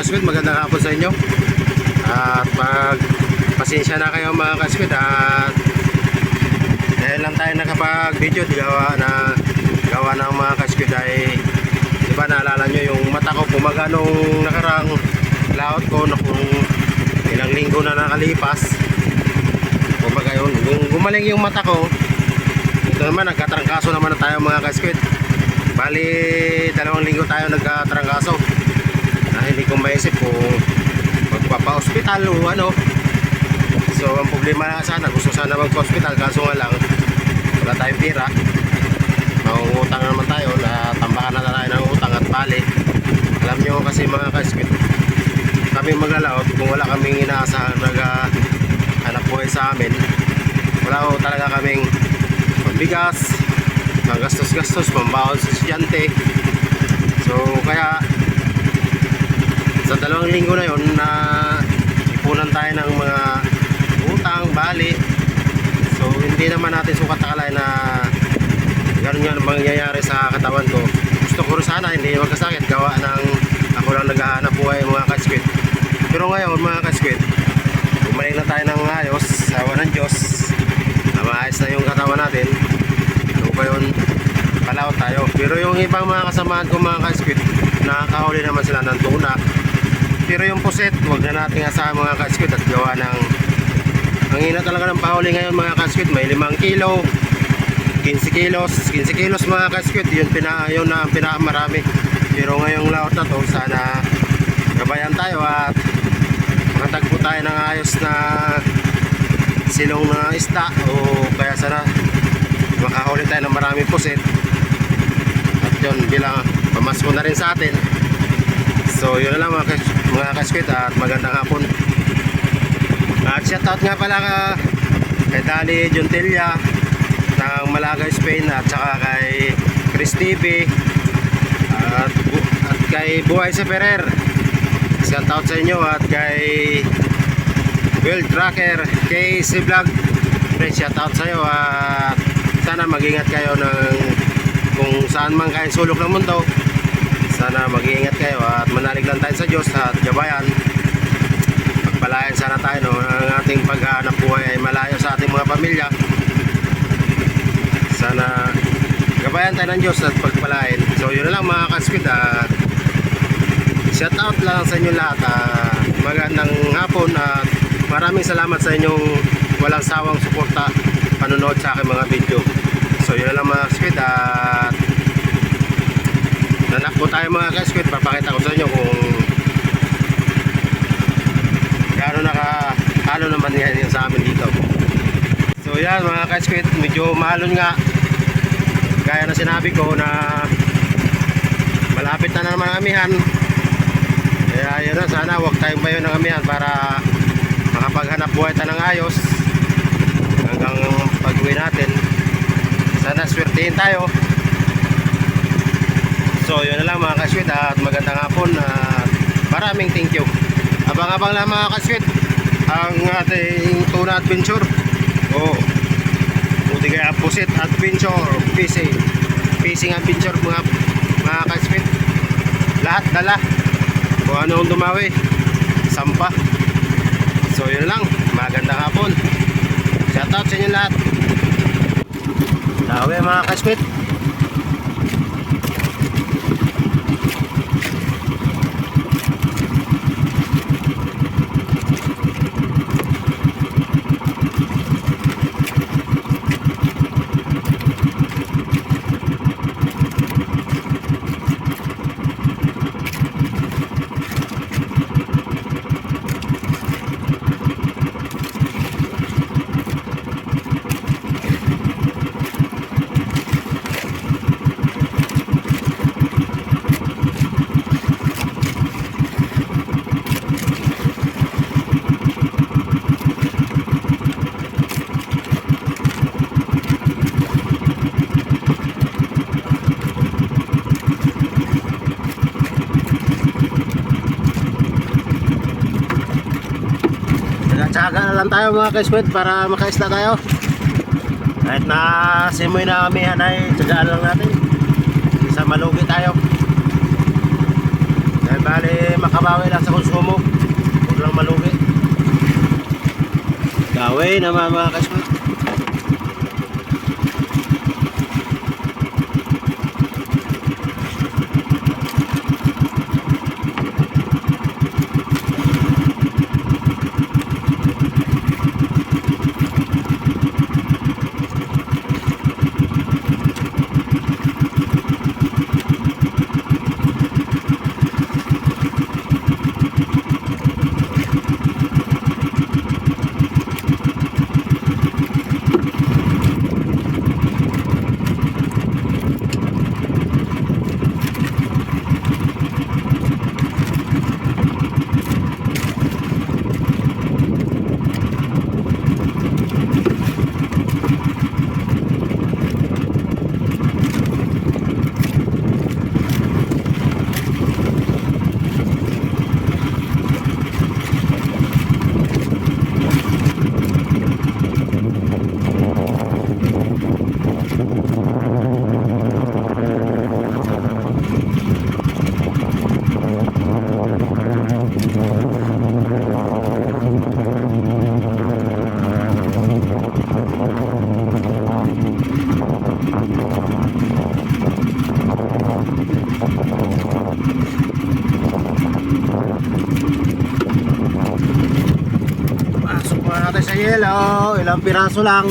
ka-squid, magandang hapon sa inyo. At pasensya na kayo mga ka-squid. At dahil lang tayo nakapag-video, gawa ng mga ka-squid ay diba naalala nyo yung mata ko pumaga nung nakarang laot ko na kung ilang linggo na nakalipas. Kumbaga yun, gumaling yung mata ko. Ito naman, nagkatrangkaso naman na tayo mga ka-squid. Bali, 2 linggo tayo nagkatrangkaso. Hindi ko maisip kung magpapa-hospital o ano. So ang problema na sana, gusto sana magpa-hospital, kaso nga lang wala tayong pira. Mangungutang naman tayo, natambakan na tayo ng utang at bali. Alam nyo kasi mga ka-squid, kami maglalaot kung wala kaming inaasahan naghanap buhay sa amin. Wala ko talaga kaming pambigas, mga gastos-gastos, pambawal sa estudyante. So kaya sa 2 linggo na yon na ipunan tayo ng mga utang, bali. So hindi naman natin sukat akalay na gano'n nga mangyayari sa katawan ko. Gusto ko rin sana hindi magkasakit, gawa ng ako lang naghahanap buhay mga ka-squid. Pero ngayon mga ka-squid, bumalik na tayo ng ayos, sawa ng Diyos, na maayos na yung katawan natin. So ngayon palaot tayo. Pero yung ibang mga kasamahan ko mga ka-squid, nakakahuli naman sila ng tuna. Pero yung puset, huwag na natin asahan mga ka-squid at gawa ng ang hina talaga ng pahuli ngayon mga ka-squid. May 5 kilo, 15 kilos mga ka-squid, yun na ang pinakamarami. Pero ngayong laot na to, sana gabayan tayo at makatagpo tayo ng ayos na silong na isda, o kaya sana makahuli tayo ng maraming puset. At yun bilang pamasko na rin sa atin. So yun na lang mga ka-squid at magandang hapon. At shoutout nga pala kay Dali Juntilla ng Malaga, Spain, at saka kay Chris TV at kay Buhay sa Ferrer. Shoutout sa inyo at kay Will Tracker, kay si Vlog. Shoutout sa iyo at sana mag-ingat kayo ng kung saan man kayo sulok ng mundo. Sana mag-iingat kayo at manalig lang tayo sa Diyos at gabayan. Pagpalayan sana tayo, no? Ang ating paghahanap buhay ay malayo sa ating mga pamilya. Sana gabayan tayo ng Diyos at pagpalain. So yun na lang mga ka-squid. Shout out lang sa inyo lahat. Magandang hapon at maraming salamat sa inyong walang sawang suporta, panonood sa aking mga video. So yun na lang mga ka-squid at nanak po tayo mga ka-squid. Papakita ko sa inyo kung gaano nakahalo naman yan sa amin dito. So yan mga ka-squid, medyo mahalon nga. Gaya na sinabi ko na malapit na naman ang amihan. Kaya yun na, sana huwag tayong bayo ng amihan para makapaghanap buhay tayo ng ayos hanggang pag-uwi natin. Sana swertihin tayo. So yun na lang mga ka-squid at magandang hapon at maraming thank you. Abang-abang lang mga ka-squid ang ating tuna adventure. Buti kaya pusit adventure, fishing adventure mga ka-squid. Lahat dala kung ano ang dumawi, sampa. So yun lang, magandang hapon. Shoutout sa inyo lahat. Dawe mga ka-squid. Tsaga na lang tayo mga ka-squid para makaisla tayo. Kahit na simoy na kami ay tsagaan lang natin. Isa malugi tayo. Dahil bali makabawi lang sa konsumo. Huwag lang malugi. Gawin naman mga ka-squid. Pasok muna natin sa yelo. Ilang piraso lang.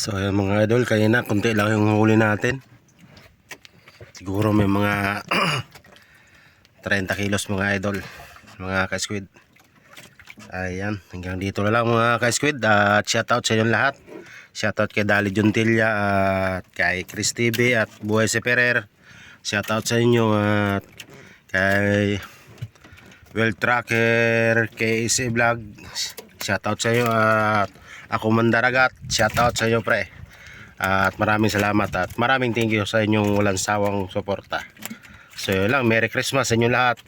So ayan mga idol, kanina konti lang yung huli natin. Siguro may mga 30 kilos mga idol, mga ka-squid. Ayan, hanggang dito na lang mga ka-squid. At shoutout sa inyong lahat. Shoutout kay Dali Juntilla at kay Chris TV at Buhay si Ferrer. Shoutout sa inyo at kay Well Tracker, KC Vlog. Shoutout sa inyo at ako Mandaragat. Shoutout sa inyo pre. At maraming salamat at maraming thank you sa inyong walang sawang suporta. So yun lang, Merry Christmas sa inyo lahat.